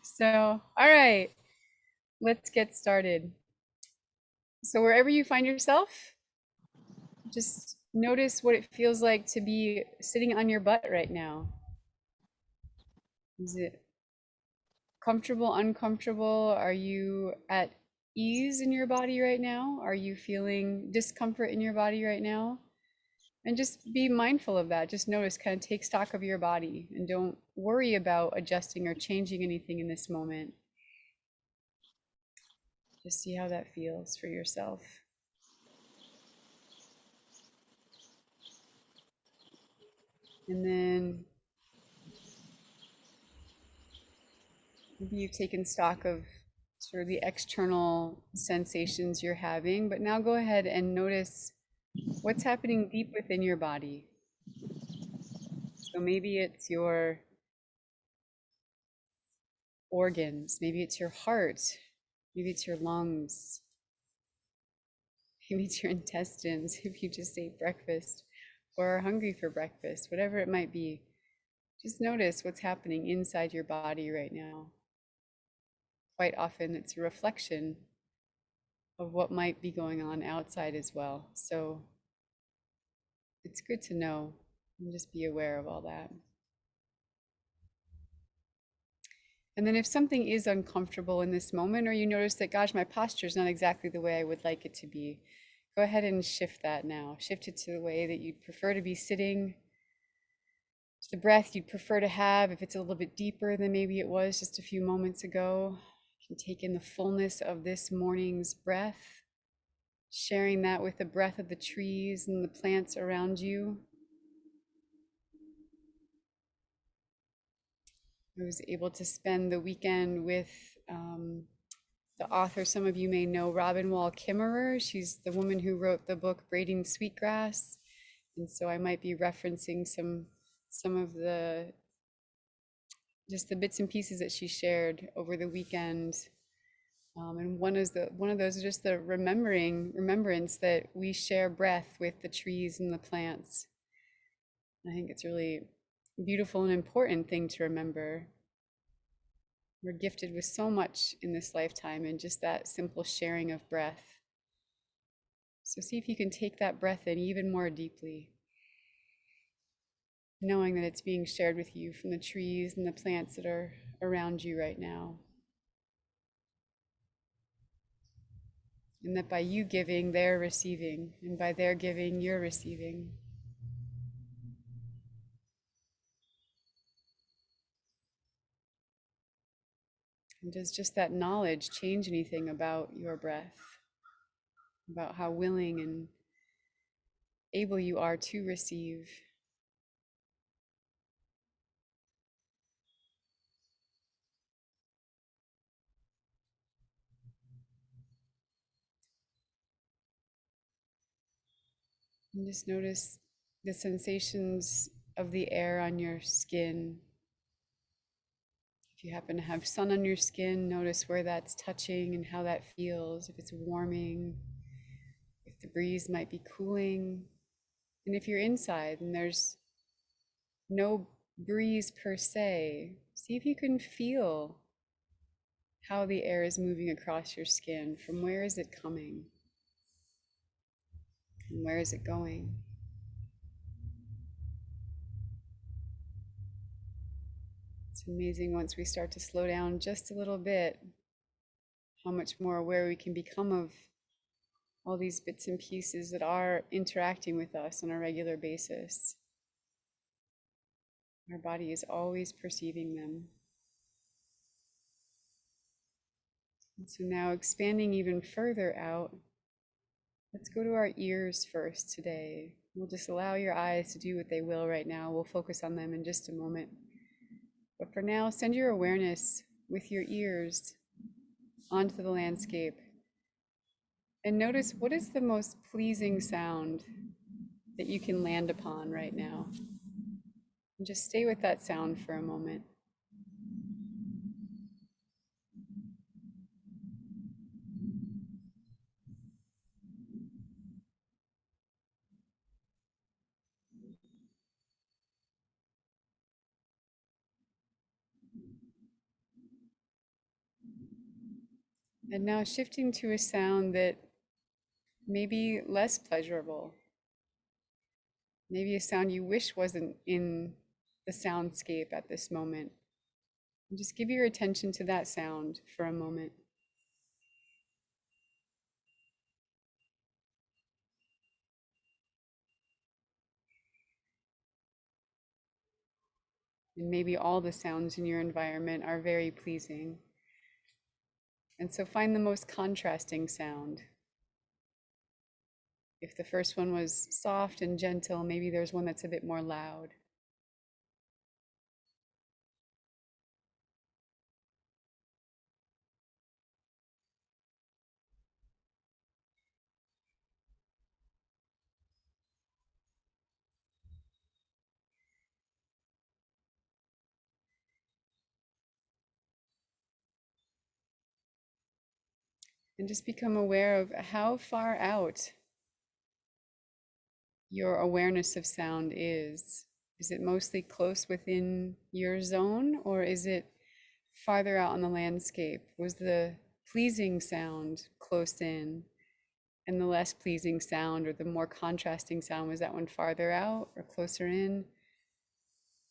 So, all right, let's get started. So, wherever you find yourself, just notice what it feels like to be sitting on your butt right now. Is it comfortable, uncomfortable? Are you at ease in your body right now? Are you feeling discomfort in your body right now? And just be mindful of that. Just notice, kind of take stock of your body and don't worry about adjusting or changing anything in this moment. Just see how that feels for yourself. And then maybe you've taken stock of sort of the external sensations you're having, but now go ahead and notice what's happening deep within your body. So maybe it's your organs, maybe it's your heart, maybe it's your lungs, maybe it's your intestines if you just ate breakfast or are hungry for breakfast, whatever it might be. Just notice what's happening inside your body right now. Quite often it's a reflection of what might be going on outside as well. So it's good to know and just be aware of all that. And then if something is uncomfortable in this moment, or you notice that, gosh, my posture is not exactly the way I would like it to be, go ahead and shift that now. Shift it to the way that you'd prefer to be sitting, to the breath you'd prefer to have. If it's a little bit deeper than maybe it was just a few moments ago, you can take in the fullness of this morning's breath, sharing that with the breath of the trees and the plants around you. I was able to spend the weekend with the author some of you may know, Robin Wall Kimmerer. She's the woman who wrote the book Braiding Sweetgrass. And so I might be referencing some of the just the bits and pieces that she shared over the weekend. And one of those is just the remembrance that we share breath with the trees and the plants. I think it's really beautiful and important thing to remember. We're gifted with so much in this lifetime and just that simple sharing of breath. So see if you can take that breath in even more deeply, knowing that it's being shared with you from the trees and the plants that are around you right now. And that by you giving, they're receiving, and by their giving, you're receiving. And does just that knowledge change anything about your breath, about how willing and able you are to receive? And just notice the sensations of the air on your skin. If you happen to have sun on your skin, notice where that's touching and how that feels, if it's warming, if the breeze might be cooling. And if you're inside and there's no breeze per se, see if you can feel how the air is moving across your skin. From where is it coming? And where is it going? It's amazing once we start to slow down just a little bit, how much more aware we can become of all these bits and pieces that are interacting with us on a regular basis. Our body is always perceiving them. And so now expanding even further out, let's go to our ears first today. We'll just allow your eyes to do what they will right now. We'll focus on them in just a moment. But for now, send your awareness with your ears onto the landscape. And notice, what is the most pleasing sound that you can land upon right now? And just stay with that sound for a moment. And now shifting to a sound that may be less pleasurable, maybe a sound you wish wasn't in the soundscape at this moment. And just give your attention to that sound for a moment. And maybe all the sounds in your environment are very pleasing. And so find the most contrasting sound. If the first one was soft and gentle, maybe there's one that's a bit more loud. And just become aware of how far out your awareness of sound is. Is it mostly close within your zone, or is it farther out on the landscape? Was the pleasing sound close in, and the less pleasing sound or the more contrasting sound, was that one farther out or closer in?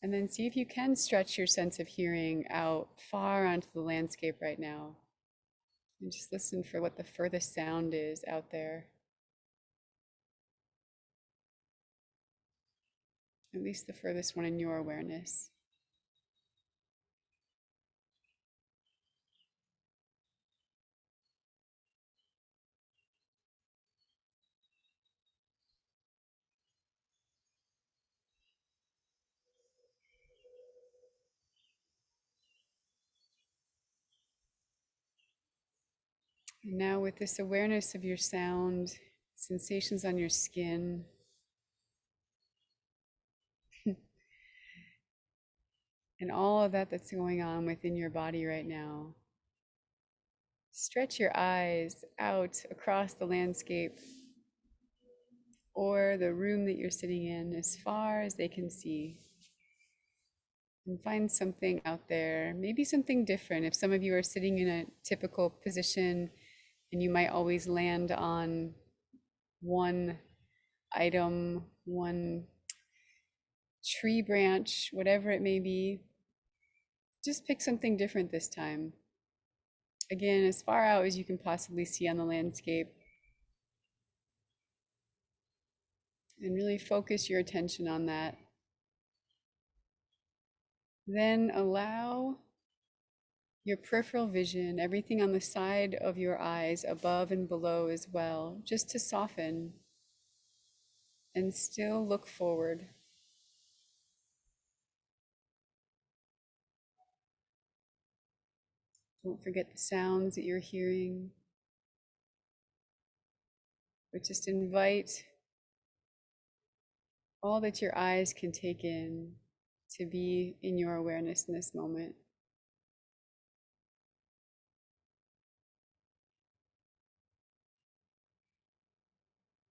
And then see if you can stretch your sense of hearing out far onto the landscape right now. And just listen for what the furthest sound is out there, at least the furthest one in your awareness. And now, with this awareness of your sound, sensations on your skin, and all of that that's going on within your body right now, stretch your eyes out across the landscape or the room that you're sitting in as far as they can see. And find something out there, maybe something different. If some of you are sitting in a typical position and you might always land on one item, one tree branch, whatever it may be, just pick something different this time. Again, as far out as you can possibly see on the landscape. And really focus your attention on that. Then allow your peripheral vision, everything on the side of your eyes, above and below as well, just to soften and still look forward. Don't forget the sounds that you're hearing, but just invite all that your eyes can take in to be in your awareness in this moment.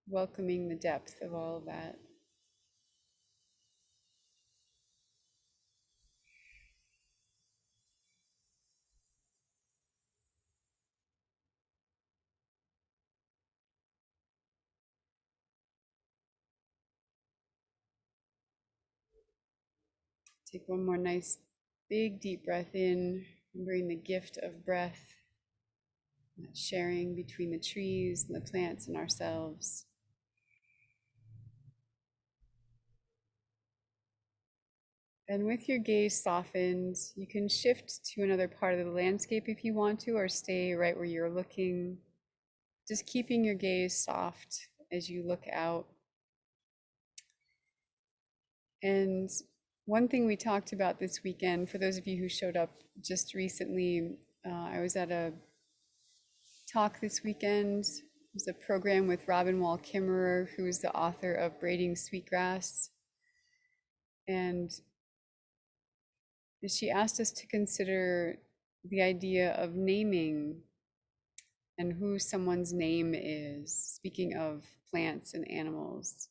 Welcoming the depth of all of that. Take one more nice, big, deep breath in, remembering the gift of breath, that sharing between the trees and the plants and ourselves. And with your gaze softened, you can shift to another part of the landscape if you want to, or stay right where you're looking, just keeping your gaze soft as you look out. And one thing we talked about this weekend, for those of you who showed up just recently, I was at a talk this weekend. It was a program with Robin Wall Kimmerer, who is the author of Braiding Sweetgrass. And she asked us to consider the idea of naming and who someone's name is, speaking of plants and animals.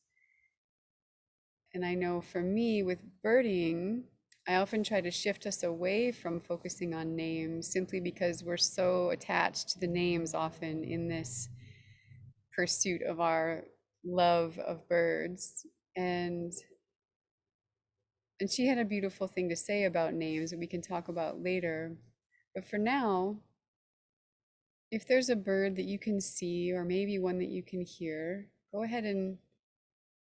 And I know for me with birding, I often try to shift us away from focusing on names simply because we're so attached to the names often in this pursuit of our love of birds. And and she had a beautiful thing to say about names that we can talk about later. But for now, if there's a bird that you can see, or maybe one that you can hear, go ahead and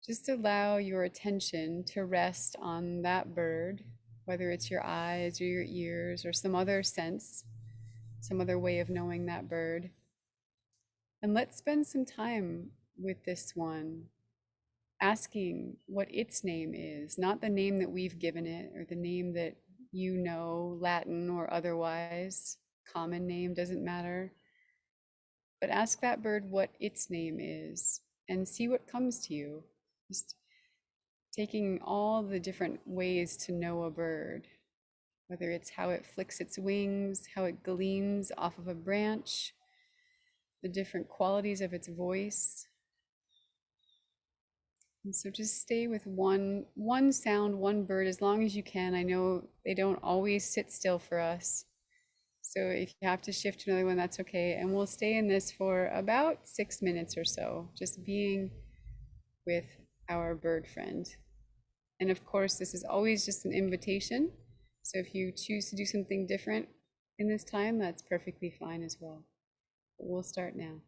just allow your attention to rest on that bird, whether it's your eyes or your ears or some other sense, some other way of knowing that bird. And let's spend some time with this one, asking what its name is, not the name that we've given it or the name that you know, Latin or otherwise, common name doesn't matter. But ask that bird what its name is and see what comes to you. Just taking all the different ways to know a bird, whether it's how it flicks its wings, how it gleans off of a branch, the different qualities of its voice. And so just stay with one sound, one bird as long as you can. I know they don't always sit still for us. So if you have to shift to another one, that's okay. And we'll stay in this for about 6 minutes or so, just being with our bird friend. And of course, this is always just an invitation. So if you choose to do something different in this time, that's perfectly fine as well. But we'll start now.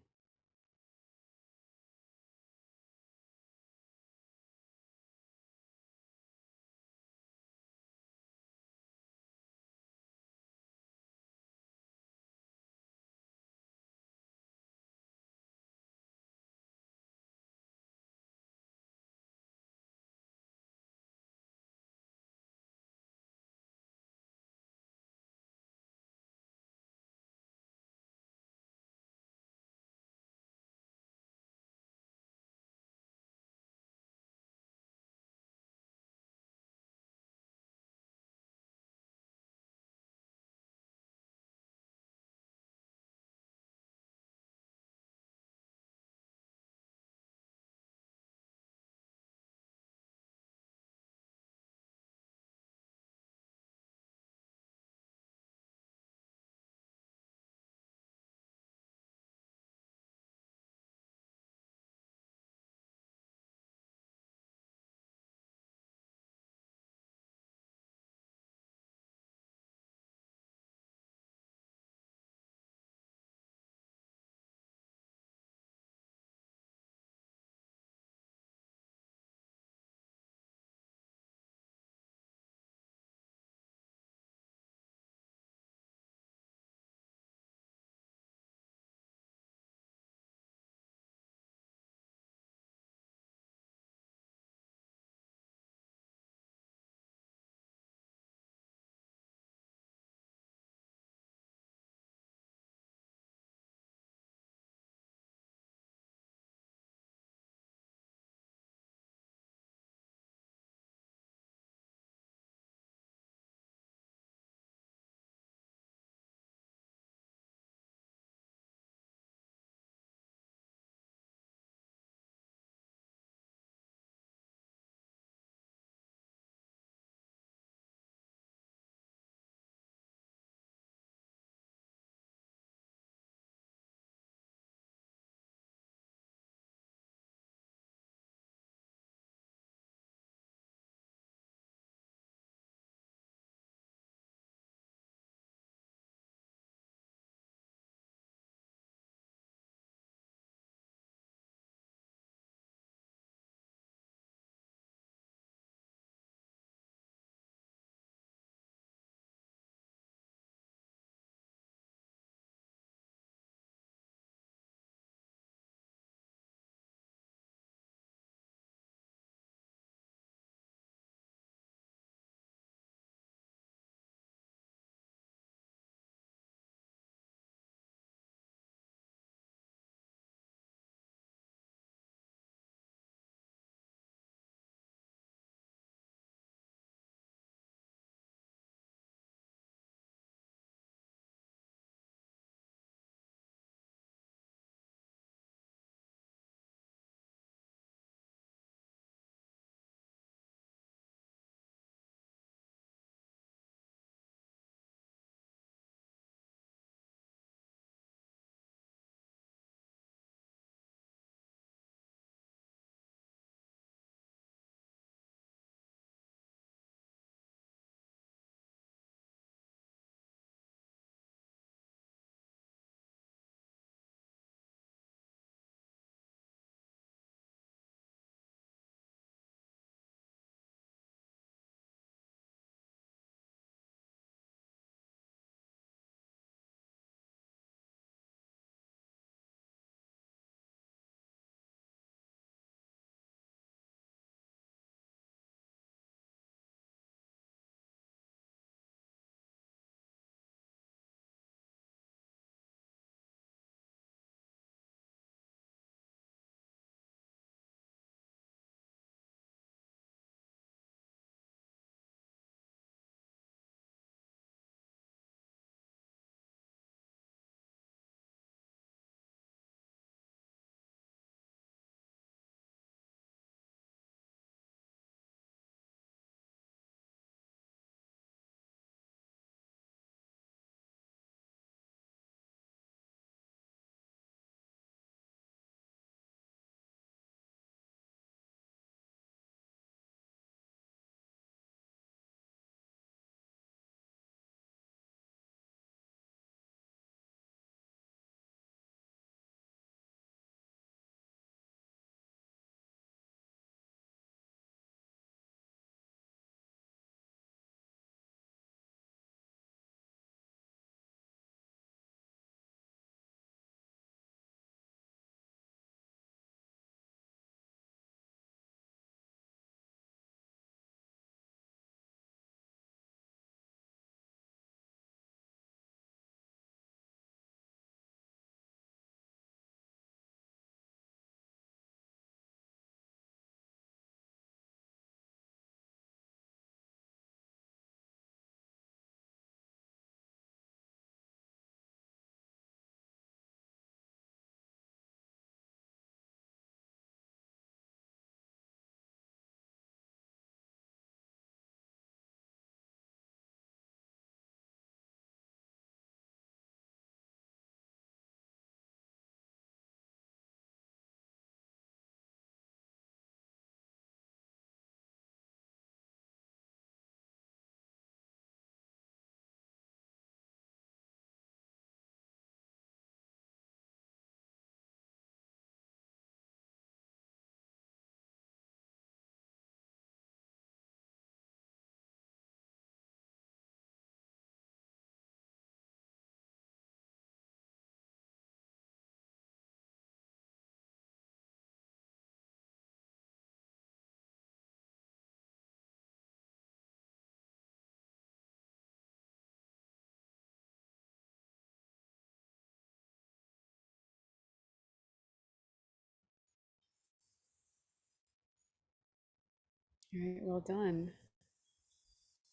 All right, well done.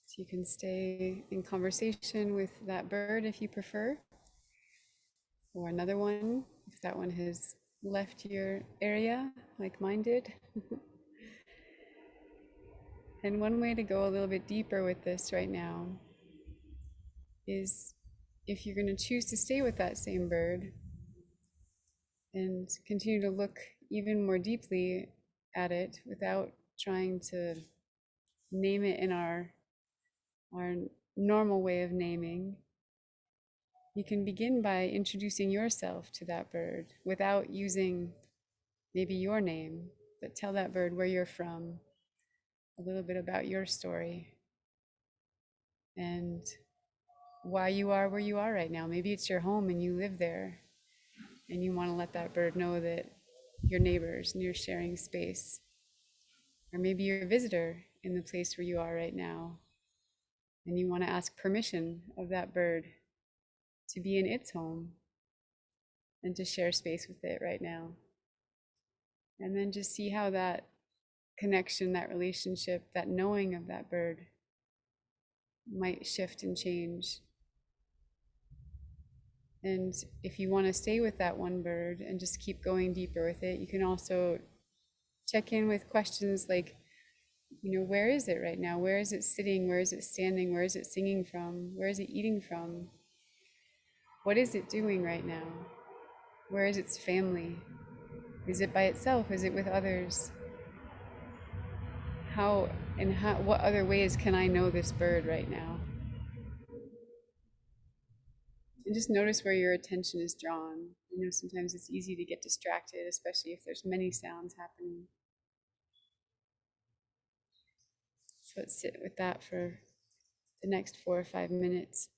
So you can stay in conversation with that bird if you prefer, or another one if that one has left your area like mine did. And one way to go a little bit deeper with this right now is, if you're going to choose to stay with that same bird and continue to look even more deeply at it without trying to name it in our normal way of naming, you can begin by introducing yourself to that bird without using maybe your name, but tell that bird where you're from, a little bit about your story, and why you are where you are right now. Maybe it's your home and you live there, and you want to let that bird know that you're neighbors and you're sharing space. Or maybe you're a visitor in the place where you are right now, and you want to ask permission of that bird to be in its home and to share space with it right now. And then just see how that connection, that relationship, that knowing of that bird might shift and change. And if you want to stay with that one bird and just keep going deeper with it, you can also check in with questions like, where is it right now? Where is it sitting? Where is it standing? Where is it singing from? Where is it eating from? What is it doing right now? Where is its family? Is it by itself? Is it with others? What other ways can I know this bird right now? And just notice where your attention is drawn. Sometimes it's easy to get distracted, especially if there's many sounds happening. So let's sit with that for the next 4 or 5 minutes.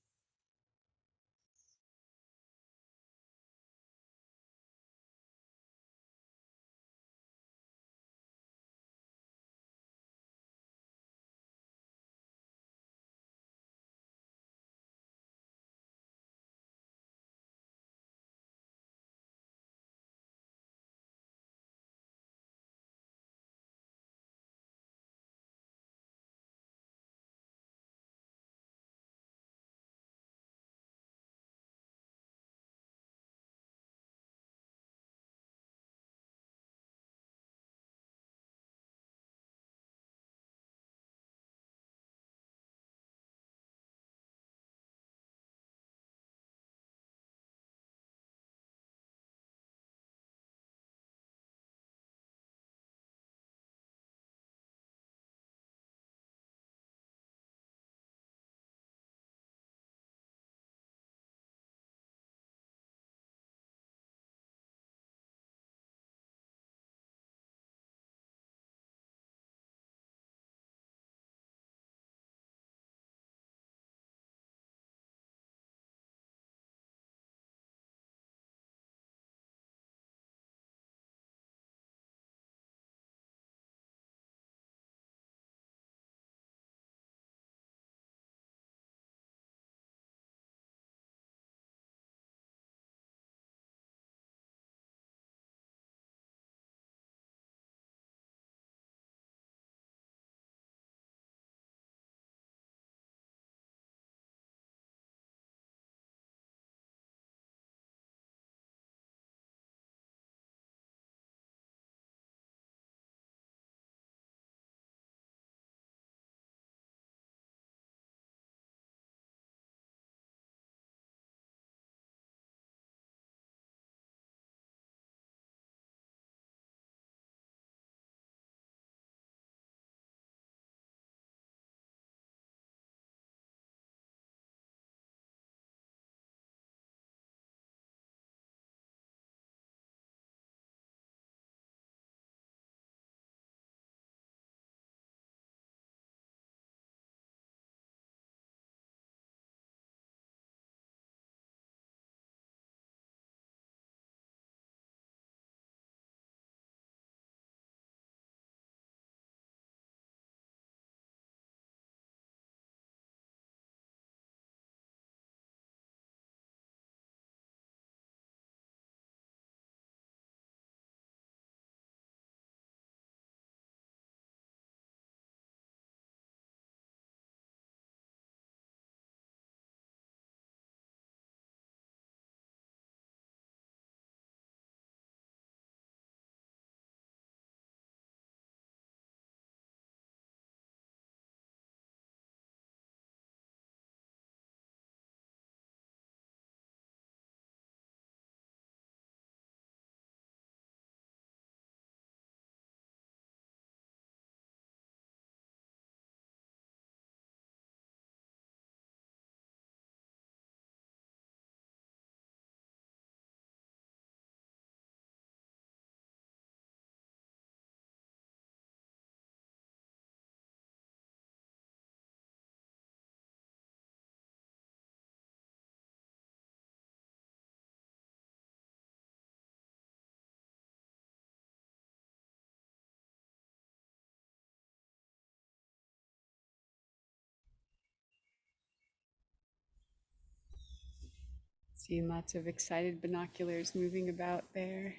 Seeing lots of excited binoculars moving about there.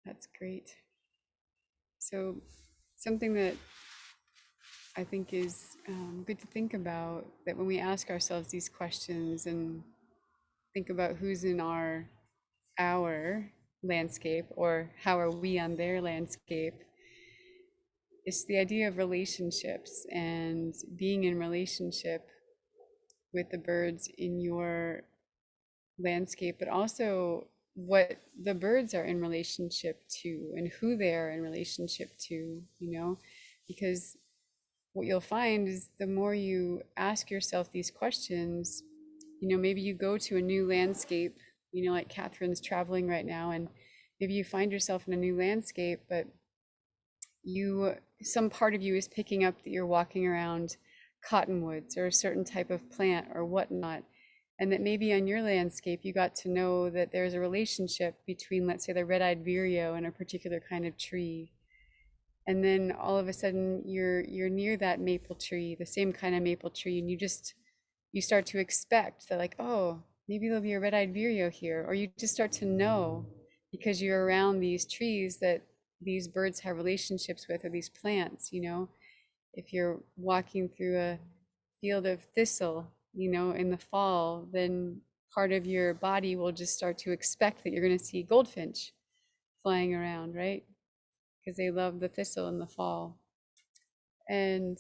That's great. So something that I think is good to think about, that when we ask ourselves these questions and think about who's in our landscape, or how are we on their landscape, it's the idea of relationships and being in relationship with the birds in your landscape, but also what the birds are in relationship to and who they are in relationship to, because what you'll find is the more you ask yourself these questions, maybe you go to a new landscape, like Catherine's traveling right now, and maybe you find yourself in a new landscape, but some part of you is picking up that you're walking around cottonwoods or a certain type of plant or whatnot, and that maybe on your landscape you got to know that there's a relationship between, let's say, the red-eyed vireo and a particular kind of tree. And then all of a sudden you're near that maple tree, the same kind of maple tree, and you start to expect that, like, oh, maybe there'll be a red-eyed vireo here, or you just start to know because you're around these trees that these birds have relationships with, or these plants. If you're walking through a field of thistle, in the fall, then part of your body will just start to expect that you're going to see goldfinch flying around, right? Because they love the thistle in the fall. And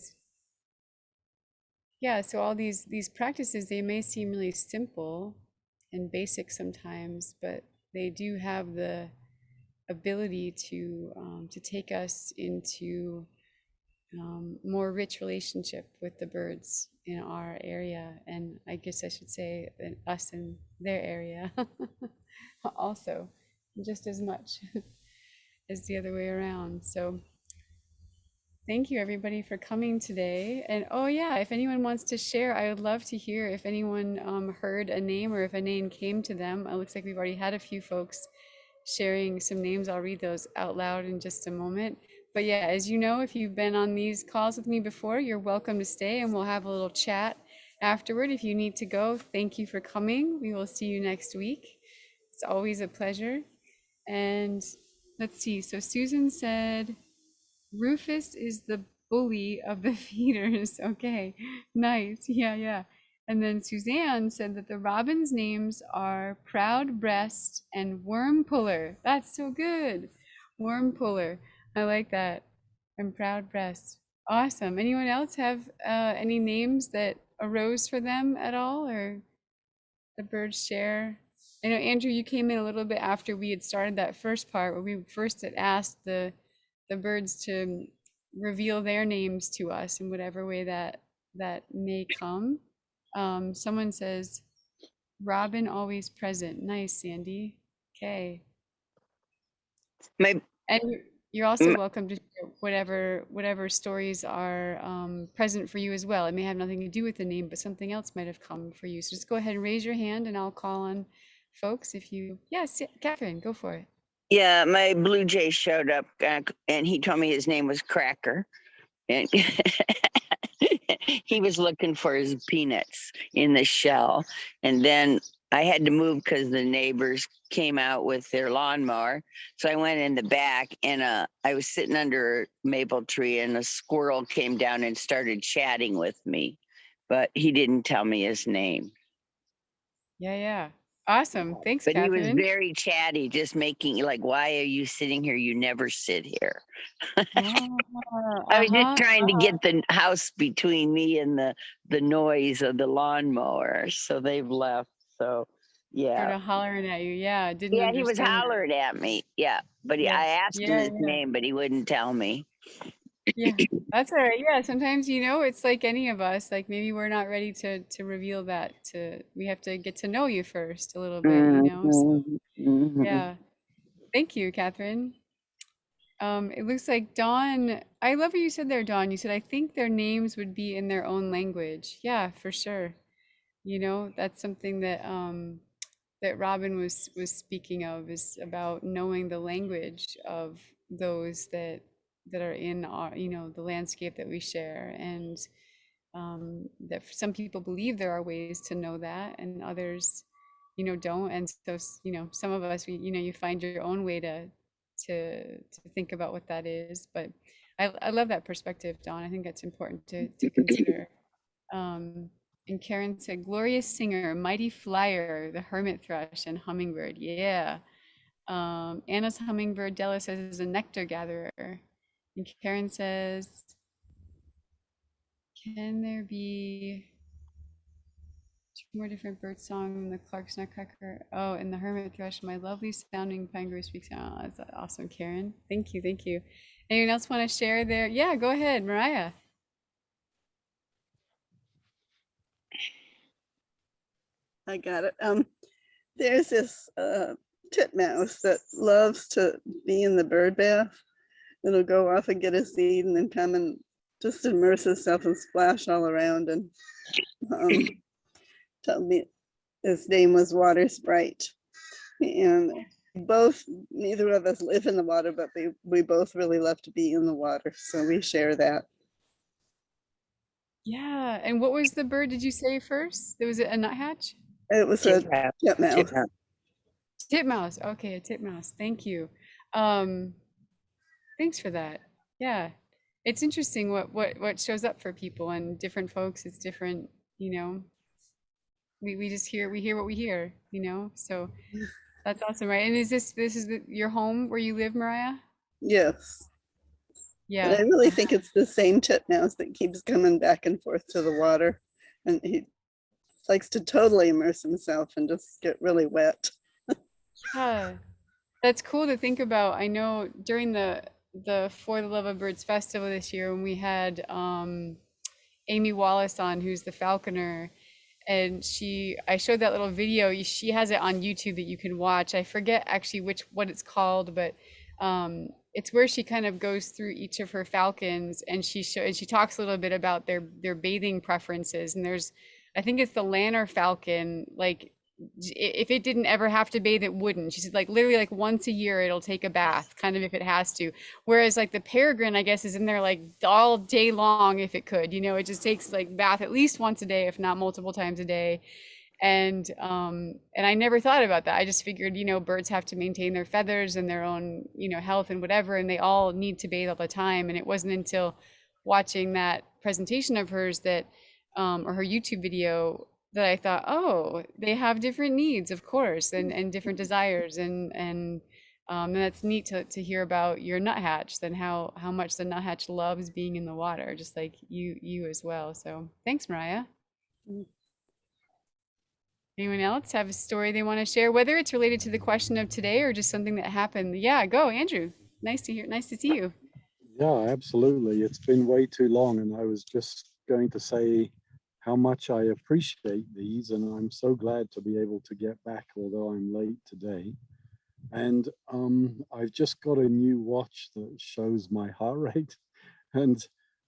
yeah, so all these practices, they may seem really simple and basic sometimes, but they do have the ability to take us into more rich relationship with the birds in our area, and I guess I should say us in their area also, just as much as the other way around. So thank you everybody for coming today. And oh yeah, if anyone wants to share, I would love to hear if anyone heard a name, or if a name came to them. It looks like we've already had a few folks sharing some names. I'll read those out loud in just a moment. But yeah, as you know, if you've been on these calls with me before, you're welcome to stay and we'll have a little chat afterward. If you need to go, thank you for coming. We will see you next week. It's always a pleasure. And let's see. So Susan said, Rufus is the bully of the feeders. Okay, nice. Yeah, yeah. And then Suzanne said that the robins' names are Proud Breast and Worm Puller. That's so good. Worm Puller. I like that. And Proud Breast. Awesome. Anyone else have any names that arose for them at all, or the birds share? I know, Andrew, you came in a little bit after we had started that first part, where we first had asked the birds to reveal their names to us in whatever way that may come. Someone says, Robin always present. Nice, Sandy. Okay. My, And you're also welcome to share whatever stories are present for you as well. It may have nothing to do with the name, but something else might have come for you. So just go ahead and raise your hand and I'll call on folks if you, yes, Catherine, go for it. yeah, my blue jay showed up and he told me his name was Cracker. And he was looking for his peanuts in the shell. And then I had to move because the neighbors came out with their lawnmower. So I went in the back and I was sitting under a maple tree and a squirrel came down and started chatting with me, but he didn't tell me his name. Yeah, yeah. Awesome. Thanks, But he was Catherine. very chatty, just making like, why are you sitting here? You never sit here. I was just trying to get the house between me and the noise of the lawnmower. So they've left. So Sort yeah. of hollering at you. Yeah, I didn't Yeah, he was understand that. hollering at me. Yeah. But Yeah, I asked him yeah, his yeah, name, but he wouldn't tell me. yeah. That's all right. Yeah, sometimes, it's like any of us, like maybe we're not ready to reveal that we have to get to know you first a little bit. So Mhm, mhm. yeah. Thank you, Catherine. It looks like Dawn, I love what you said there, Dawn. You said, I think their names would be in their own language. Yeah, for sure. That's something that Robin was speaking of, is about knowing the language of those that are in our, the landscape that we share. And that some people believe there are ways to know that, and others don't. And so, some of us, you find your own way to think about what that is. But I love that perspective, Dawn. I think that's important to consider. Um, and Karen said, glorious singer, mighty flyer, the hermit thrush and hummingbird. Yeah. Anna's hummingbird, Della says, is a nectar gatherer. And Karen says, can there be two more different bird song than the Clark's nutcracker? Oh, and the hermit thrush, my lovely sounding pine grove speaks. Oh, that's awesome, Karen. Thank you, thank you. Anyone else want to share their? Yeah, go ahead, Mariah. I got it. There's this titmouse that loves to be in the bird bath. It'll go off and get a seed and then come and just immerse itself and splash all around. And told me his name was Water Sprite. And neither of us live in the water, but we both really love to be in the water. So we share that. Yeah, and what was the bird did you say first? Was it a nuthatch? It was a Titmouse. titmouse. Titmouse. Titmouse. Okay, a titmouse. Thank you. Thanks for that. Yeah. It's interesting what shows up for people and different folks. It's different, we just we hear what we hear, So that's awesome, right? And this is your home where you live, Mariah? Yes. Yeah. But I really think it's the same titmouse that keeps coming back and forth to the water. And he likes to totally immerse himself and just get really wet. Yeah. That's cool to think about. I know during the For the Love of Birds festival this year when we had Amy Wallace on, who's the falconer, and I showed that little video. She has it on YouTube that you can watch. I forget actually what it's called, but it's where she kind of goes through each of her falcons and she talks a little bit about their bathing preferences. And I think it's the Lanner falcon, like if it didn't ever have to bathe, it wouldn't. She said like literally like once a year it'll take a bath, kind of if it has to. Whereas like the peregrine, I guess, is in there like all day long if it could. It just takes like bath at least once a day, if not multiple times a day. And I never thought about that. I just figured, birds have to maintain their feathers and their own, health and whatever, and they all need to bathe all the time. And it wasn't until watching that presentation of hers that or her YouTube video that I thought, oh, they have different needs, of course, and different desires, and that's neat to hear about your nuthatch, then how much the nuthatch loves being in the water, just like you as well. So thanks, Mariah. Anyone else have a story they want to share, whether it's related to the question of today or just something that happened? Yeah, go, Andrew. Nice to hear. Nice to see you. Yeah, absolutely. It's been way too long, and I was just going to say how much I appreciate these, and I'm so glad to be able to get back, although I'm late today. And I've just got a new watch that shows my heart rate, and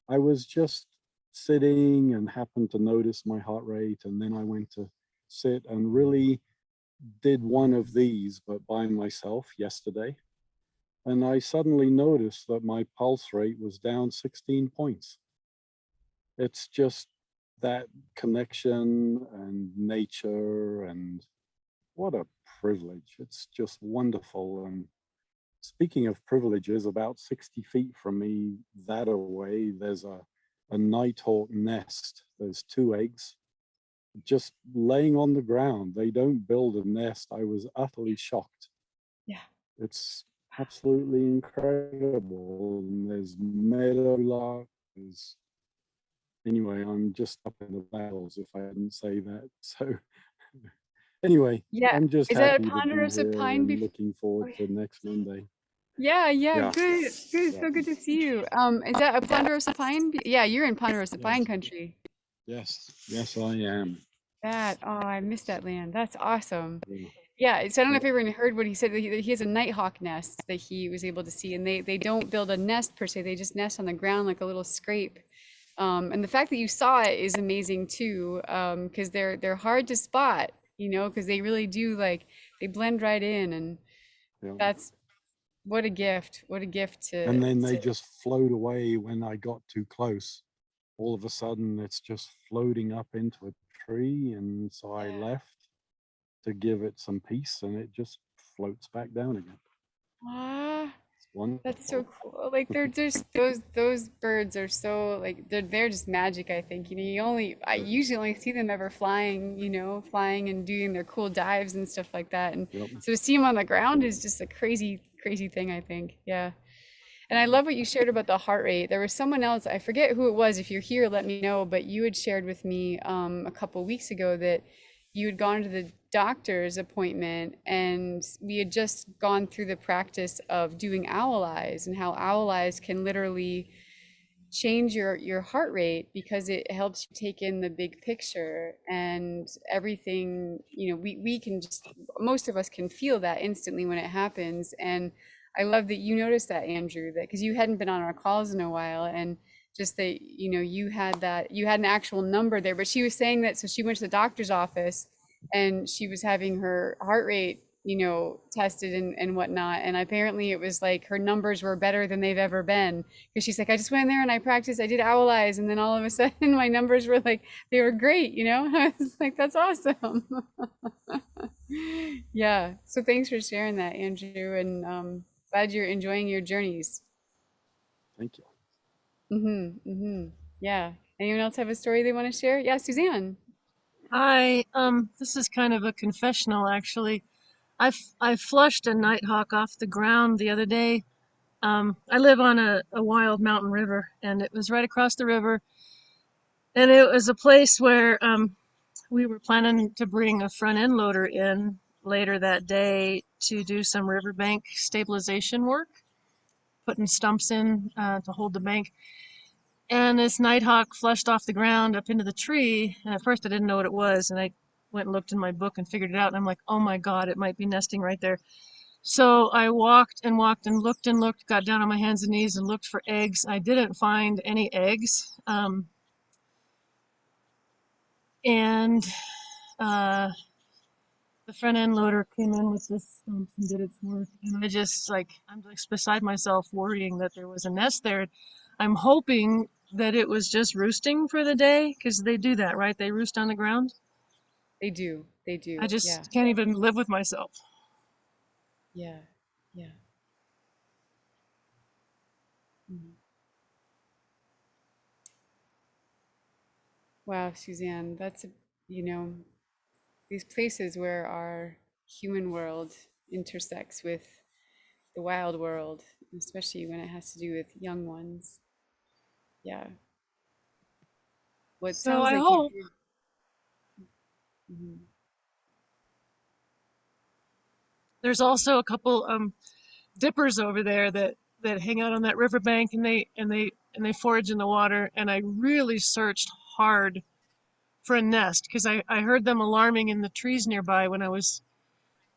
I was just sitting and happened to notice my heart rate, and then I went to sit and really did one of these, but by myself yesterday. And I suddenly noticed that my pulse rate was down 16 points. It's just that connection and nature, and what a privilege. It's just wonderful. And speaking of privileges, about 60 feet from me, that away, there's a nighthawk nest. There's 2 eggs just laying on the ground. They don't build a nest. I was utterly shocked. Yeah. It's absolutely incredible. And there's meadowlark. Anyway, I'm just up in the battles if I didn't say that. So anyway, Yeah. I'm just Is that a happy to be ponderosa here pine? and looking forward to next Monday. Yeah, Yeah. good. Yeah. So good to see you. Is that a ponderosa pine? Yeah, you're in ponderosa Yes. pine country. Yes, I am. I missed that land. That's awesome. Yeah. Yeah, so I don't know if everyone heard what he said. That he has a nighthawk nest that he was able to see, and they don't build a nest per se. They just nest on the ground like a little scrape. And the fact that you saw it is amazing too, because they're hard to spot, because they really do they blend right in, and Yeah. that's what a gift. What a gift to. And then they just float away when I got too close. All of a sudden, it's just floating up into a tree, and so I left to give it some peace, and it just floats back down again. Ah, It's wonderful. that's so cool. Like they're just those birds are so like they're just magic, I think. You know, I usually only see them ever flying, flying and doing their cool dives and stuff like that. And Yep. so to see them on the ground is just a crazy, crazy thing, I think. Yeah. And I love what you shared about the heart rate. There was someone else, I forget who it was. If you're here, let me know. But you had shared with me a couple weeks ago that you had gone to the doctor's appointment, and we had just gone through the practice of doing owl eyes and how owl eyes can literally change your heart rate because it helps you take in the big picture and everything. We can just, most of us can feel that instantly when it happens. And I love that you noticed that, Andrew, that because you hadn't been on our calls in a while, and just that you had an actual number there. But she was saying that, so she went to the doctor's office and she was having her heart rate tested and whatnot, and apparently it was like her numbers were better than they've ever been, because she's like, I just went in there and I practiced, I did owl eyes, and then all of a sudden my numbers were like, they were great. I was like, that's awesome. Yeah, so thanks for sharing that, Andrew, and glad you're enjoying your journeys. Thank you. Yeah, anyone else have a story they want to share? Yeah, Suzanne. Hi, this is kind of a confessional actually. I flushed a nighthawk off the ground the other day. I live on a wild mountain river, and it was right across the river, and it was a place where we were planning to bring a front end loader in later that day to do some riverbank stabilization work, putting stumps in to hold the bank. And this nighthawk flushed off the ground up into the tree. And at first I didn't know what it was. And I went and looked in my book and figured it out. And I'm like, oh my God, it might be nesting right there. So I walked and walked and looked, got down on my hands and knees and looked for eggs. I didn't find any eggs. And uh, the front end loader came in with this stump and did its work. And I'm just beside myself worrying that there was a nest there. I'm hoping that it was just roosting for the day, because they do that, right? They roost on the ground. They I do, yeah. just can't even live with myself. Yeah, yeah. Mhm. Wow, Suzanne, you know, these places where our human world intersects with the wild world, especially when it has to do with young ones. Yeah. Well, it So sounds I like you hope did. Mhm. there's also a couple dippers over there that hang out on that riverbank, and they forage in the water, and I really searched hard for a nest because I heard them alarming in the trees nearby when I was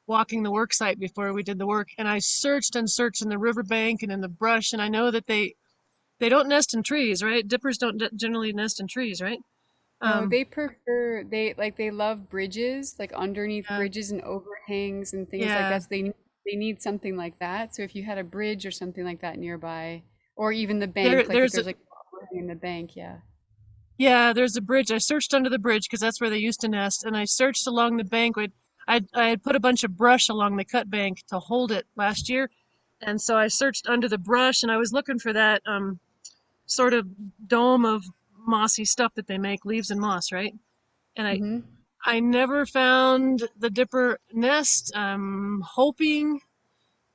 walking the work site before we did the work, and I searched and searched in the riverbank and in the brush, and I know that they don't nest in trees, right? Dippers don't generally nest in trees, right? No, Um, they love bridges, like underneath yeah, bridges and overhangs and things like yeah. that. So they need something like that. So if you had a bridge or something like that nearby, or even the bank, like if There's there's like overhang in the bank, yeah. Yeah, there's a bridge. I searched under the bridge because that's where they used to nest, and I searched along the bank. I had put a bunch of brush along the cut bank to hold it last year, and so I searched under the brush, and I was looking for that sort of dome of mossy stuff that they make, leaves and moss, right? And Mm-hmm. I never found the dipper nest. I'm hoping.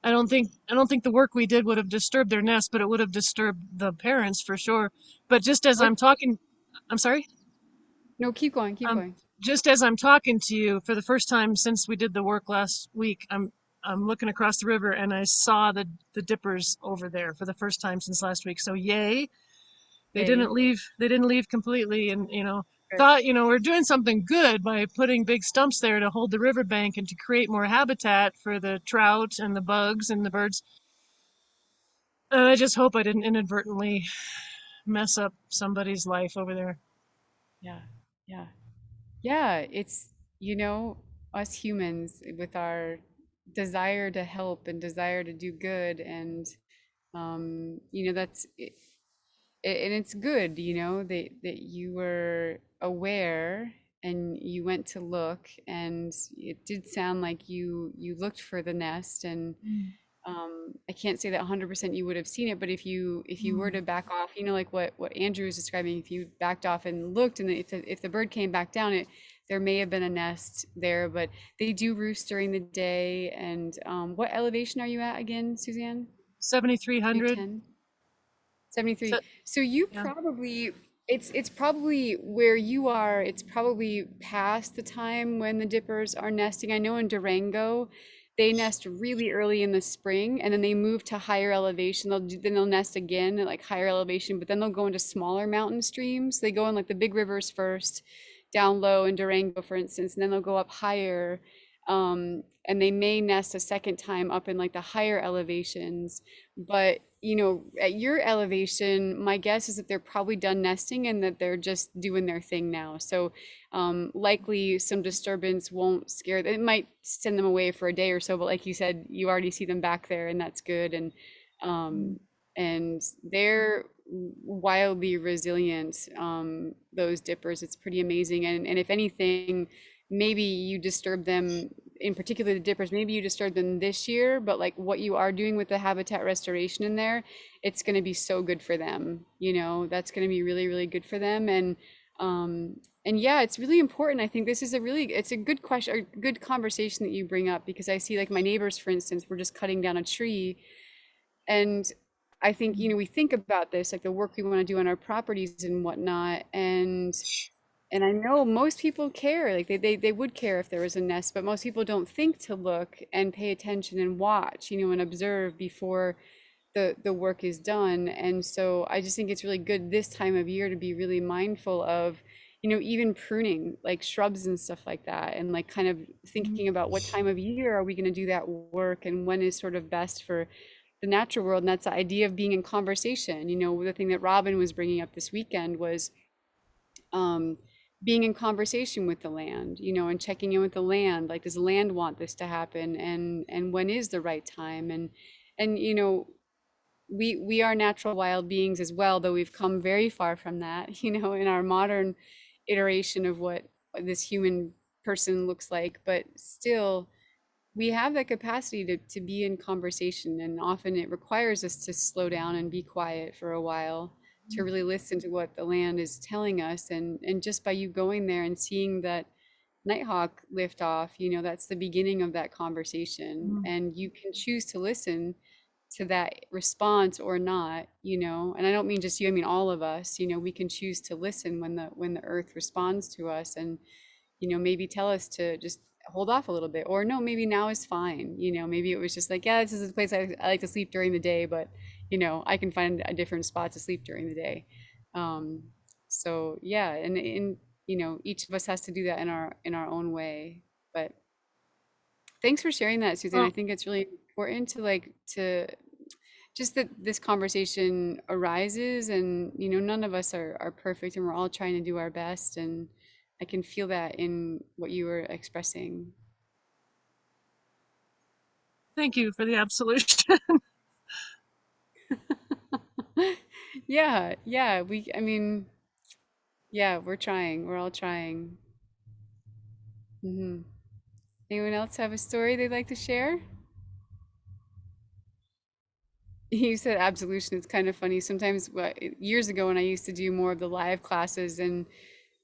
I don't think the work we did would have disturbed their nest, but it would have disturbed the parents for sure. But just as What? I'm talking, I'm sorry. No, keep going, keep Um, going. just as I'm talking to you, for the first time since we did the work last week, I'm looking across the river and I saw the dippers over there for the first time since last week. So yay, they didn't Yay. leave. They didn't leave completely, and Good. thought we're doing something good by putting big stumps there to hold the riverbank and to create more habitat for the trout and the bugs and the birds. And I just hope I didn't inadvertently mess up somebody's life over there. Yeah, yeah. Yeah, it's, you know, us humans with our desire to help and desire to do good, and that's it, and it's good, that you were aware and you went to look, and it did sound like you looked for the nest, and I can't say that 100% you would have seen it, but if you were to back off, like what Andrew was describing, if you backed off and looked, and if the bird came back down, there may have been a nest there, but they do roost during the day. And what elevation are you at again, Suzanne? 7,300. 310? 73. So, So you yeah. probably, it's probably where you are, it's probably past the time when the dippers are nesting. I know in Durango, they nest really early in the spring, and then they move to higher elevation. Then they'll nest again at like higher elevation, but then they'll go into smaller mountain streams. They go in like the big rivers first, down low in Durango, for instance, and then they'll go up higher. And they may nest a second time up in like the higher elevations. But at your elevation, my guess is that they're probably done nesting and that they're just doing their thing now. So likely some disturbance won't scare them. It might send them away for a day or so, but like you said, you already see them back there, and that's good. And they're wildly resilient, those dippers. It's pretty amazing. And if anything, maybe you disturb them, in particular the dippers, maybe you disturb them this year, but like what you are doing with the habitat restoration in there, it's going to be so good for them. That's going to be really, really good for them. And yeah, it's really important. I think this is it's a good question, a good conversation that you bring up, because I see like my neighbors, for instance, were just cutting down a tree. And I think, we think about this, like the work we want to do on our properties and whatnot. And I know most people care, like they would care if there was a nest, but most people don't think to look and pay attention and watch, and observe before the work is done. And so I just think it's really good this time of year to be really mindful of, even pruning like shrubs and stuff like that, and like kind of thinking about what time of year are we going to do that work, and when is sort of best for the natural world. And that's the idea of being in conversation. The thing that Robin was bringing up this weekend was being in conversation with the land, and checking in with the land. Like, does the land want this to happen? And when is the right time? And we are natural wild beings as well, though we've come very far from that, in our modern iteration of what this human person looks like. But still, we have that capacity to be in conversation, and often it requires us to slow down and be quiet for a while, to really listen to what the land is telling us. And just by you going there and seeing that nighthawk lift off, that's the beginning of that conversation. And you can choose to listen to that response or not. And I don't mean just you, I mean all of us. We can choose to listen when the earth responds to us, and maybe tell us to just hold off a little bit, or no, maybe now is fine. Maybe it was just like, yeah, this is the place I like to sleep during the day, but I can find a different spot to sleep during the day. So yeah, and each of us has to do that in our own way. But thanks for sharing that, Suzanne. I think it's really important to just that this conversation arises, and none of us are perfect, and we're all trying to do our best. And I can feel that in what you were expressing. Thank you for the absolution. Yeah, I mean, yeah, we're trying. We're all trying. Anyone else have a story they'd like to share? You said absolution. It's kind of funny. Sometimes, years ago, when I used to do more of the live classes, and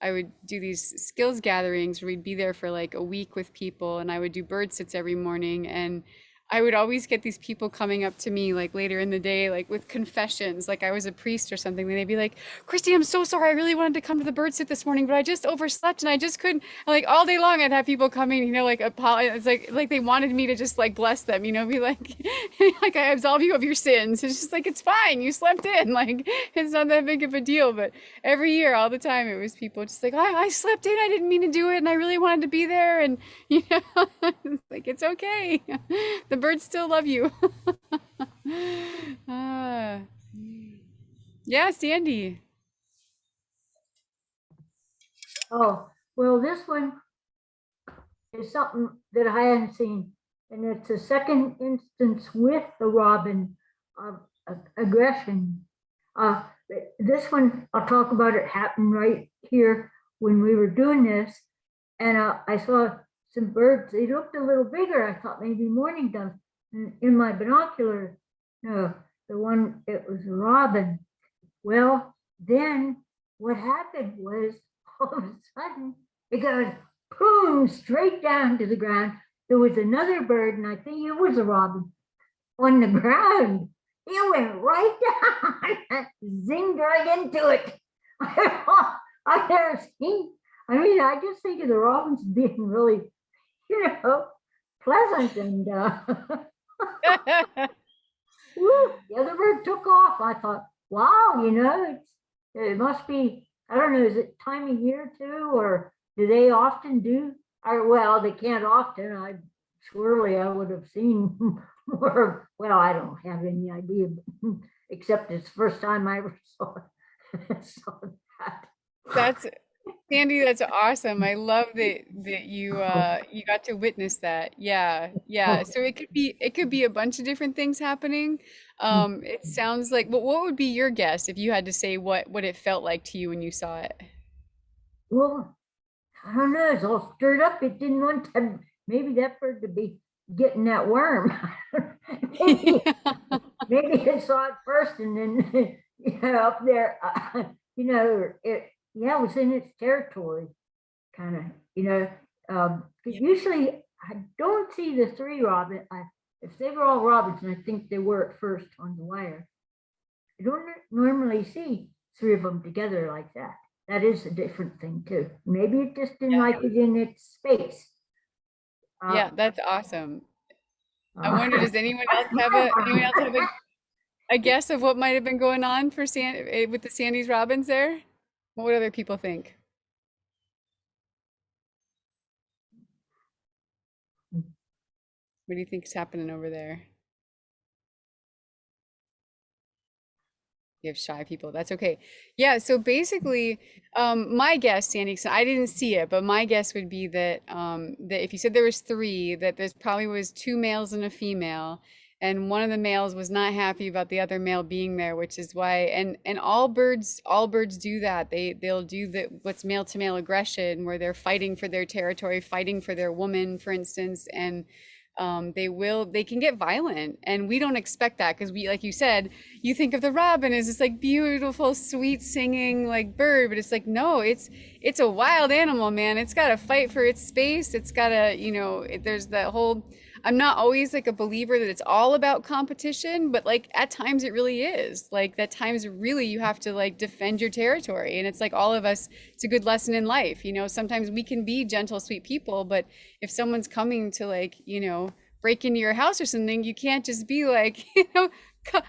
I would do these skills gatherings where we'd be there for like a week with people, and I would do bird sits every morning. And I would always get these people coming up to me like later in the day, like with confessions, like I was a priest or something. And they'd be like, Kristi, I'm so sorry. I really wanted to come to the bird sit this morning, but I just overslept and I just couldn't. And like all day long, I'd have people coming, like it's like they wanted me to just like bless them, be like, like I absolve you of your sins. It's just like, it's fine. You slept in. Like, it's not that big of a deal. But every year, all the time, it was people just like, I slept in. I didn't mean to do it. And I really wanted to be there. And, like, it's okay. The birds still love you. Yeah, Sandy. Oh, well, this one is something that I hadn't seen, and it's a second instance with the robin of aggression. This one, I'll talk about, it happened right here when we were doing this. and I saw some birds. They looked a little bigger. I thought maybe mourning doves. And in my binocular, no, it was a robin. Well, then what happened was all of a sudden it goes boom straight down to the ground. There was another bird, and I think it was a robin on the ground. It went right down, zinged right into it. I've never seen. I mean, I just think of the robins being really, pleasant, and woo, the other bird took off. I thought, wow, it must be, I don't know, is it time of year too, or do they often do? Or, well, they can't often. Surely I would have seen more. Well, I don't have any idea, except it's the first time I ever saw that. That's Sandy, that's awesome. I love that you got to witness that. Yeah. Yeah. So it could be a bunch of different things happening. It sounds like, what would be your guess if you had to say what it felt like to you when you saw it? Well, I don't know. It's all stirred up. It didn't want to, maybe that bird to be getting that worm. maybe, maybe it saw it first, and then up there, it was in its territory, kind of. Usually I don't see the three robin. If they were all robins, and I think they were at first on the wire, I don't normally see three of them together like that. That is a different thing too. Maybe it just didn't like it in its space. Yeah, that's awesome. I wonder, does anyone else have a guess of what might have been going on with the Sandy's robins there? What would other people think? What do you think is happening over there? You have shy people. That's okay. Yeah. So basically, my guess, Sandy, so I didn't see it, but my guess would be that that if you said there was three, that there's probably was two males and a female, and one of the males was not happy about the other male being there, which is why. And all birds do that. They'll do what's male to male aggression, where they're fighting for their territory, fighting for their woman, for instance, and they can get violent, and we don't expect that, because we, like you said, you think of the robin as this like beautiful, sweet singing like bird, but it's like, no, it's a wild animal, man. It's got to fight for its space. It's got to, there's that whole, I'm not always like a believer that it's all about competition, but like at times it really is. Like at times really you have to like defend your territory, and it's like all of us, it's a good lesson in life. Sometimes we can be gentle, sweet people, but if someone's coming to like, break into your house or something, you can't just be like,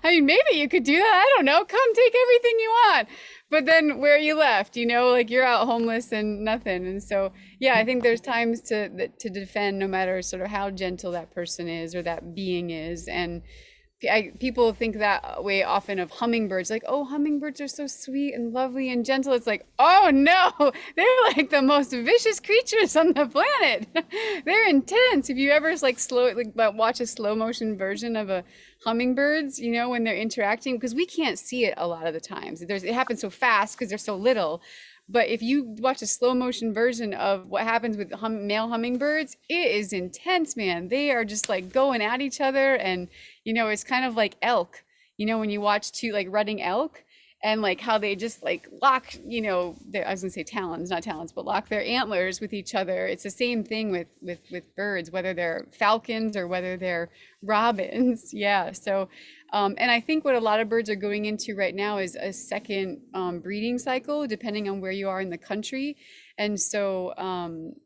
I mean, maybe you could do that. I don't know. Come take everything you want. But then where are you left? Like you're out homeless and nothing. And so, yeah, I think there's times to defend, no matter sort of how gentle that person is or that being is. And people think that way often of hummingbirds, like, oh, hummingbirds are so sweet and lovely and gentle. It's like, oh no, they're like the most vicious creatures on the planet. They're intense. If you ever watch a slow motion version of a hummingbirds, when they're interacting, because we can't see it a lot of the times. It happens so fast because they're so little. But if you watch a slow motion version of what happens with male hummingbirds, it is intense, man. They are just like going at each other, and it's kind of like elk. When you watch two like rutting elk, and like how they just like lock, I was gonna say talons, not talons, but lock their antlers with each other. It's the same thing with birds, whether they're falcons or whether they're robins. Yeah. So, and I think what a lot of birds are going into right now is a second breeding cycle, depending on where you are in the country. And so,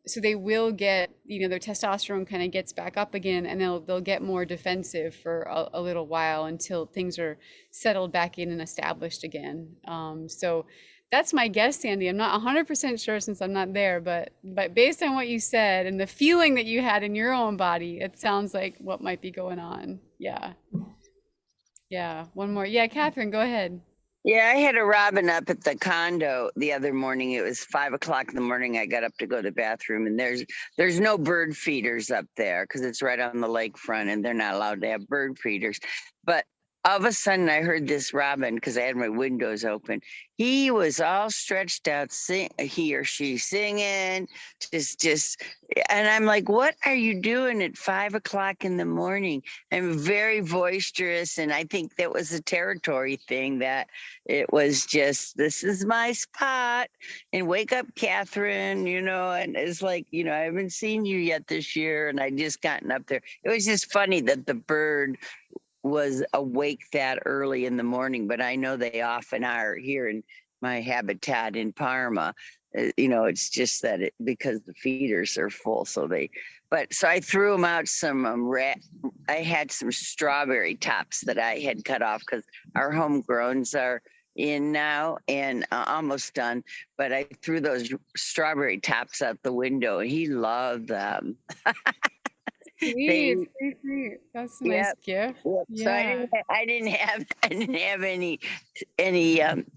so they will get, their testosterone kind of gets back up again, and they'll get more defensive for a little while until things are settled back in and established again. So that's my guess, Sandy. I'm not 100% sure since I'm not there, but based on what you said and the feeling that you had in your own body, it sounds like what might be going on. Yeah. Yeah. One more. Yeah, Catherine, go ahead. Yeah, I had a robin up at the condo the other morning. It was 5 o'clock in the morning. I got up to go to the bathroom, and there's no bird feeders up there because it's right on the lakefront, and they're not allowed to have bird feeders. But all of a sudden I heard this robin because I had my windows open. He was all stretched out, he or she singing, just, and I'm like, what are you doing at 5 o'clock in the morning? I'm very boisterous. And I think that was a territory thing, that it was just, this is my spot, and wake up, Catherine, and it's like, I haven't seen you yet this year. And I just gotten up there. It was just funny that the bird was awake that early in the morning, but I know they often are here in my habitat in Parma. It's just that because the feeders are full, so I threw them out some I had some strawberry tops that I had cut off because our homegrowns are in now and almost done, but I threw those strawberry tops out the window and he loved them. Sweet, sweet, sweet. That's a nice gift. So Yeah. I didn't have any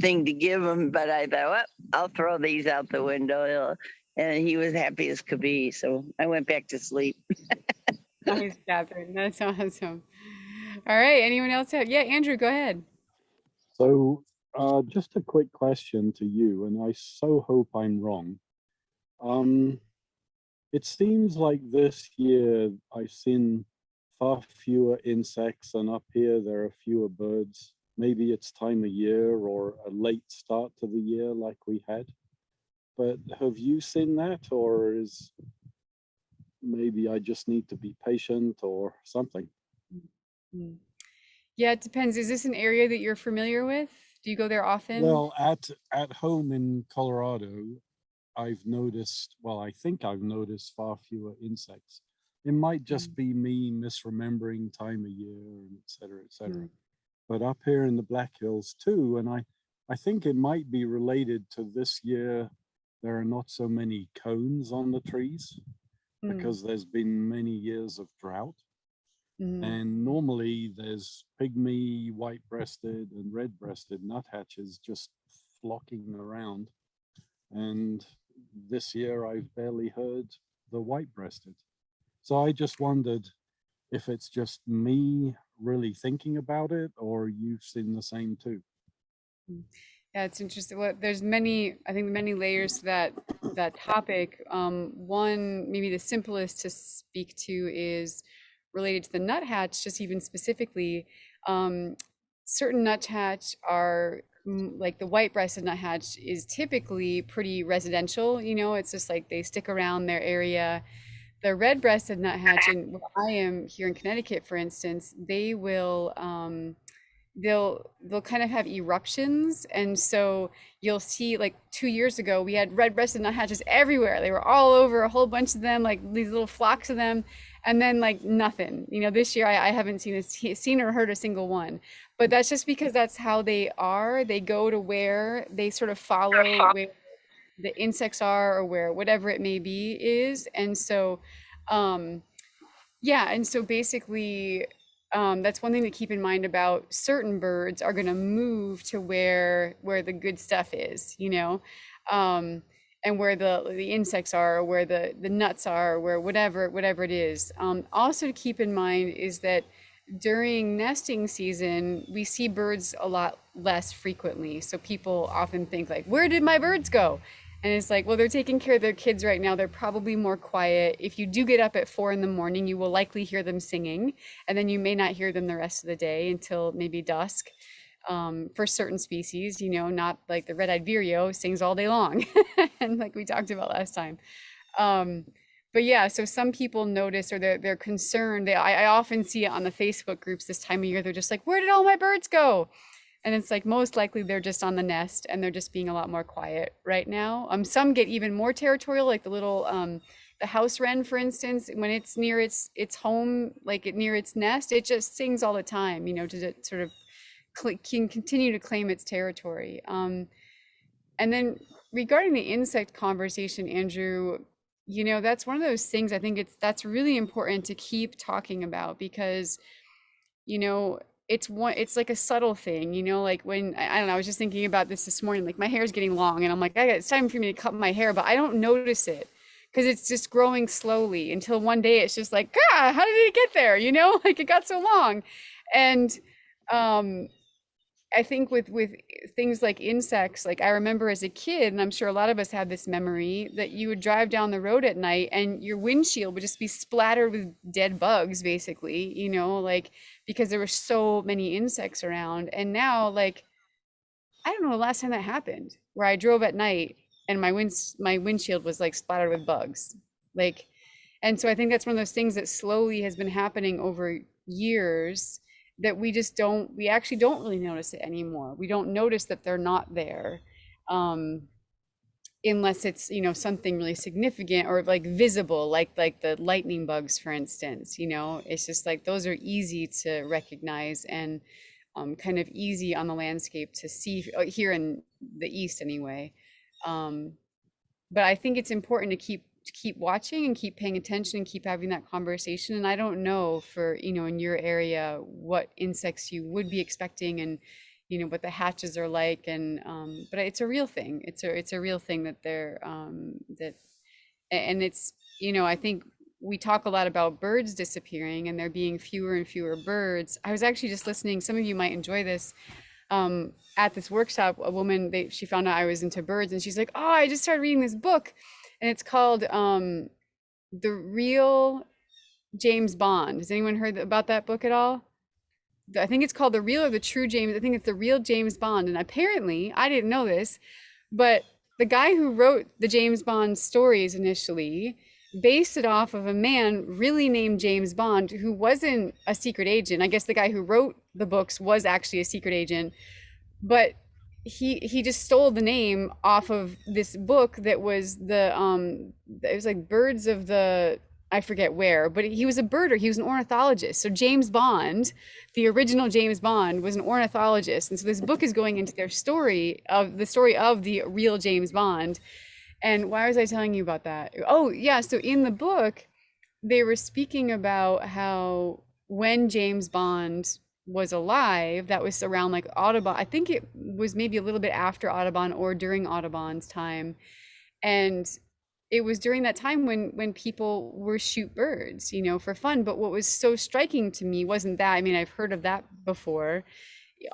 thing to give him, but I thought, well, I'll throw these out the window. And he was happy as could be. So I went back to sleep. Nice, Catherine. That's awesome. All right. Anyone else have? Yeah, Andrew, go ahead. So just a quick question to you, and I so hope I'm wrong. It seems like this year I've seen far fewer insects, and up here there are fewer birds. Maybe it's time of year or a late start to the year like we had. But have you seen that, or is maybe I just need to be patient or something? Mm. Yeah, it depends. Is this an area that you're familiar with? Do you go there often? Well, at home in Colorado, I've noticed, well, I think I've noticed far fewer insects. It might just be me misremembering time of year, and et cetera, et cetera. Mm. But up here in the Black Hills too, and I think it might be related to this year, there are not so many cones on the trees because there's been many years of drought. And normally there's pygmy, white-breasted and red-breasted nuthatches just flocking around. And this year I've barely heard the white-breasted. So I just wondered if it's just me really thinking about it, or you've seen the same too. Yeah, it's interesting. Well, there's many, I think many layers to that topic. One, maybe the simplest to speak to is related to the nuthatch, just even specifically. Certain nuthatch are like the white-breasted nuthatch is typically pretty residential, it's just like they stick around their area. The red-breasted nuthatch, and where I am here in Connecticut, for instance, they will they'll kind of have eruptions, and so you'll see, like 2 years ago we had red-breasted nuthatches everywhere. They were all over, a whole bunch of them, like these little flocks of them, and then like nothing. This year I haven't seen or heard a single one, but that's just because that's how they are. They go to where they sort of follow where the insects are, or where whatever it may be is. And so yeah, and so basically, that's one thing to keep in mind about certain birds are going to move to where the good stuff is, and where the insects are, or where the nuts are, or where whatever it is. Also to keep in mind is that during nesting season, we see birds a lot less frequently. So people often think like, where did my birds go? And it's like, well, they're taking care of their kids right now. They're probably more quiet. If you do get up at 4 a.m, you will likely hear them singing, and then you may not hear them the rest of the day until maybe dusk. For certain species, not like the red-eyed vireo sings all day long, and like we talked about last time. But yeah, so some people notice, or they're concerned. I often see it on the Facebook groups this time of year. They're just like, where did all my birds go? And it's like, most likely they're just on the nest and they're just being a lot more quiet right now. Some get even more territorial, like the little the house wren, for instance, when it's near its home, like near its nest, it just sings all the time, to sort of can continue to claim its territory. And then regarding the insect conversation, Andrew, that's one of those things I think that's really important to keep talking about, because it's like a subtle thing, like when I don't know, I was just thinking about this morning, like my hair is getting long and I'm like, it's time for me to cut my hair, but I don't notice it because it's just growing slowly until one day it's just like, how did it get there? Like it got so long. And um, I think with things like insects, like I remember as a kid, and I'm sure a lot of us have this memory, that you would drive down the road at night and your windshield would just be splattered with dead bugs, basically, you know, like because there were so many insects around. And now, like, I don't know the last time that happened, where I drove at night and my windshield was like splattered with bugs. Like, and so I think that's one of those things that slowly has been happening over years, that we actually don't really notice it anymore. We don't notice that they're not there. Um, unless it's, you know, something really significant or like visible, like the lightning bugs, for instance. You know, it's just like those are easy to recognize and kind of easy on the landscape to see here in the East anyway. Um, but I think it's important to keep watching and keep paying attention and keep having that conversation. And I don't know for, you know, in your area, what insects you would be expecting and, you know, what the hatches are like. And, but it's a real thing. It's a real thing that they're, and it's, you know, I think we talk a lot about birds disappearing and there being fewer and fewer birds. I was actually just listening, some of you might enjoy this, at this workshop. A woman, she found out I was into birds and she's like, oh, I just started reading this book and it's called The Real James Bond. Has anyone heard about that book at all? I think it's called The Real or The True James. I think it's The Real James Bond. And apparently, I didn't know this, but the guy who wrote the James Bond stories initially based it off of a man really named James Bond who wasn't a secret agent. I guess the guy who wrote the books was actually a secret agent, but he just stole the name off of this book that was it was like birds of the, I forget where, but he was a birder, he was an ornithologist. So James Bond, the original James Bond, was an ornithologist. And so this book is going into their story of the real James Bond. And why was I telling you about that? Oh, yeah. So in the book, they were speaking about how when James Bond was alive, that was around like Audubon. I think it was maybe a little bit after Audubon or during Audubon's time. And it was during that time when people were shoot birds, you know, for fun. But what was so striking to me wasn't that. I mean, I've heard of that before.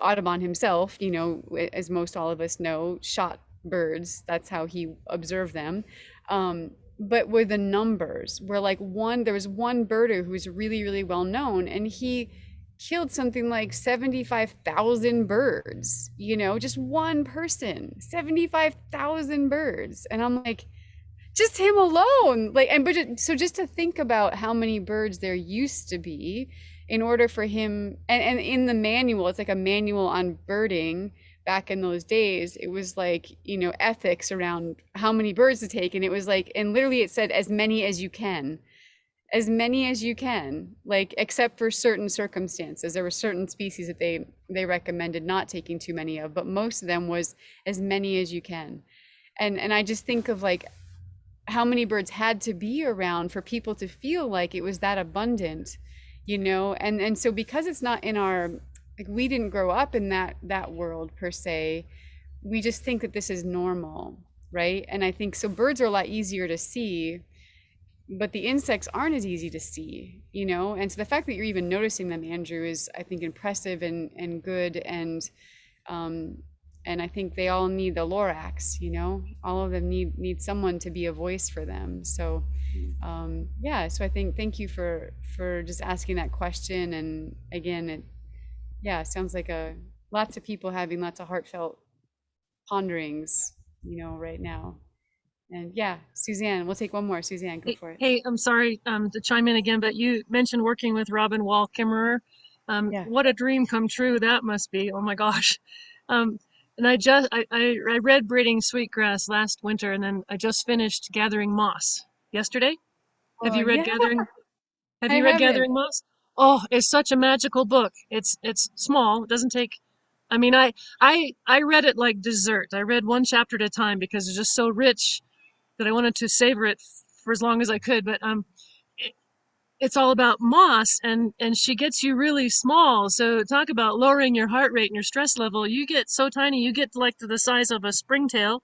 Audubon himself, you know, as most all of us know, shot birds. That's how he observed them. But were the numbers were like there was one birder who was really, really well known, and he killed something like 75,000 birds, you know, just one person, 75,000 birds. And I'm like, just him alone. Like, so just to think about how many birds there used to be in order for him, and in the manual, it's like a manual on birding back in those days, it was like, you know, ethics around how many birds to take. And it was like, and literally it said as many as you can, like, except for certain circumstances. There were certain species that they recommended not taking too many of, but most of them was as many as you can. And I just think of like how many birds had to be around for people to feel like it was that abundant, you know. And so because it's not in our, like, we didn't grow up in that world per se, we just think that this is normal, right? And I think so birds are a lot easier to see, but the insects aren't as easy to see, you know. And so the fact that you're even noticing them, Andrew, is, I think, impressive and good. And I think they all need the Lorax, you know, all of them need someone to be a voice for them. So yeah, so I think, thank you for just asking that question. And again, it sounds like lots of people having lots of heartfelt ponderings, you know, right now. And yeah, Suzanne, we'll take one more. Suzanne, go for it. Hey, I'm sorry to chime in again, but you mentioned working with Robin Wall Kimmerer. Yeah. What a dream come true that must be. Oh my gosh. And I read Braiding Sweetgrass last winter, and then I just finished Gathering Moss yesterday. Have Oh, you read yeah, Have I you read haven't. Gathering Moss? Oh, it's such a magical book. It's small. It doesn't take. I mean, I read it like dessert. I read one chapter at a time because it's just so rich that I wanted to savor it for as long as I could. But it's all about moss, and she gets you really small. So talk about lowering your heart rate and your stress level. You get so tiny, you get like to the size of a springtail,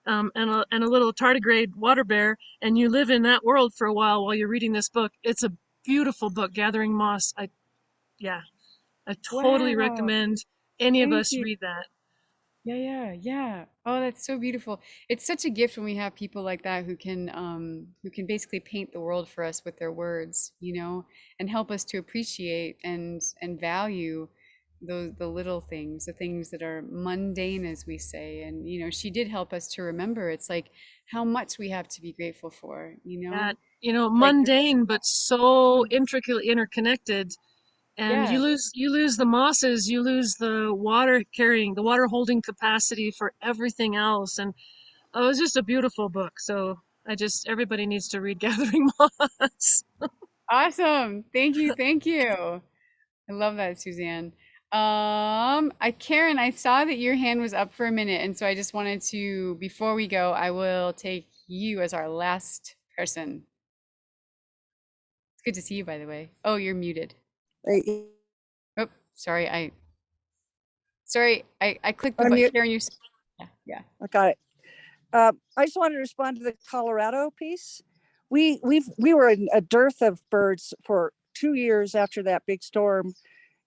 and a little tardigrade water bear, and you live in that world for a while you're reading this book. It's a beautiful book, Gathering Moss. Yeah, I totally Wow. recommend any of Thank us you. read that. Yeah. Oh, that's so beautiful. It's such a gift when we have people like that who can basically paint the world for us with their words, you know, and help us to appreciate and value the little things, the things that are mundane, as we say. And you know, she did help us to remember. It's like how much we have to be grateful for, you That, know? you know, Like mundane but so intricately interconnected. And yeah. you lose the mosses, you lose the water carrying, the water holding capacity for everything else. And oh, it was just a beautiful book. So everybody needs to read Gathering Moss. Awesome. Thank you. Thank you. I love that, Suzanne. Karen, I saw that your hand was up for a minute, and so I just wanted to, before we go, I will take you as our last person. It's good to see you, by the way. Oh, you're muted. Hey, Oh, sorry. I clicked the button. unmute. Karen, yeah. I got it. I just wanted to respond to the Colorado piece. We were in a dearth of birds for 2 years after that big storm,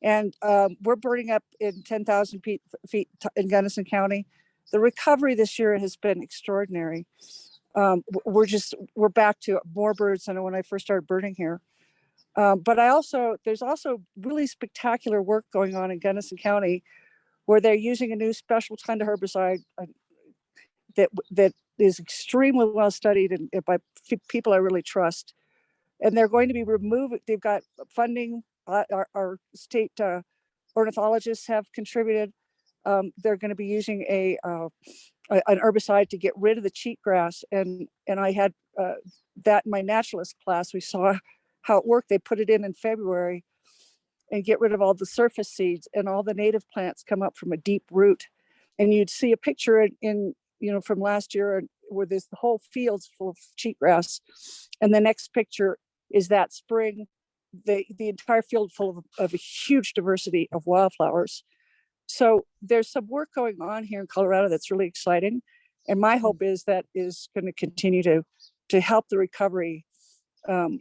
and we're burning up in 10,000 feet in Gunnison County. The recovery this year has been extraordinary. We're back to more birds than when I first started birding here. But there's also really spectacular work going on in Gunnison County where they're using a new special kind of herbicide that is extremely well studied and by people I really trust. And they're going to be removing. They've got funding. Our state ornithologists have contributed. They're going to be using an herbicide to get rid of the cheatgrass. And I had that in my naturalist class. We saw how it worked. They put it in February and get rid of all the surface seeds, and all the native plants come up from a deep root. And you'd see a picture in from last year where there's the whole field's full of cheatgrass, and the next picture is that spring, the entire field full of a huge diversity of wildflowers. So there's some work going on here in Colorado that's really exciting, and my hope is that is going to continue to help the recovery. The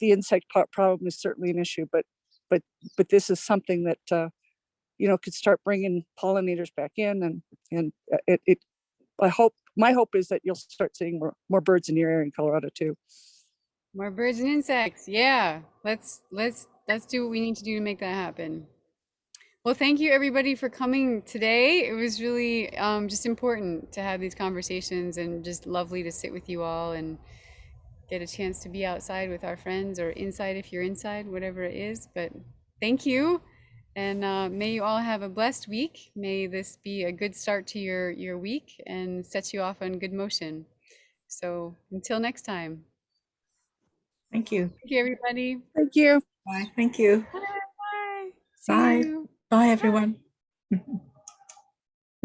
insect problem is certainly an issue, but this is something that could start bringing pollinators back in, and my hope is that you'll start seeing more birds in your area in Colorado too. More birds and insects. Yeah. Let's do what we need to do to make that happen. Well, thank you everybody for coming today. It was really just important to have these conversations and just lovely to sit with you all and get a chance to be outside with our friends or inside if you're inside, whatever it is. But thank you. And may you all have a blessed week. May this be a good start to your week and set you off on good motion. So until next time. Thank you. Thank you, everybody. Thank you. Bye. Thank you. Bye. See Bye. you. Bye, everyone.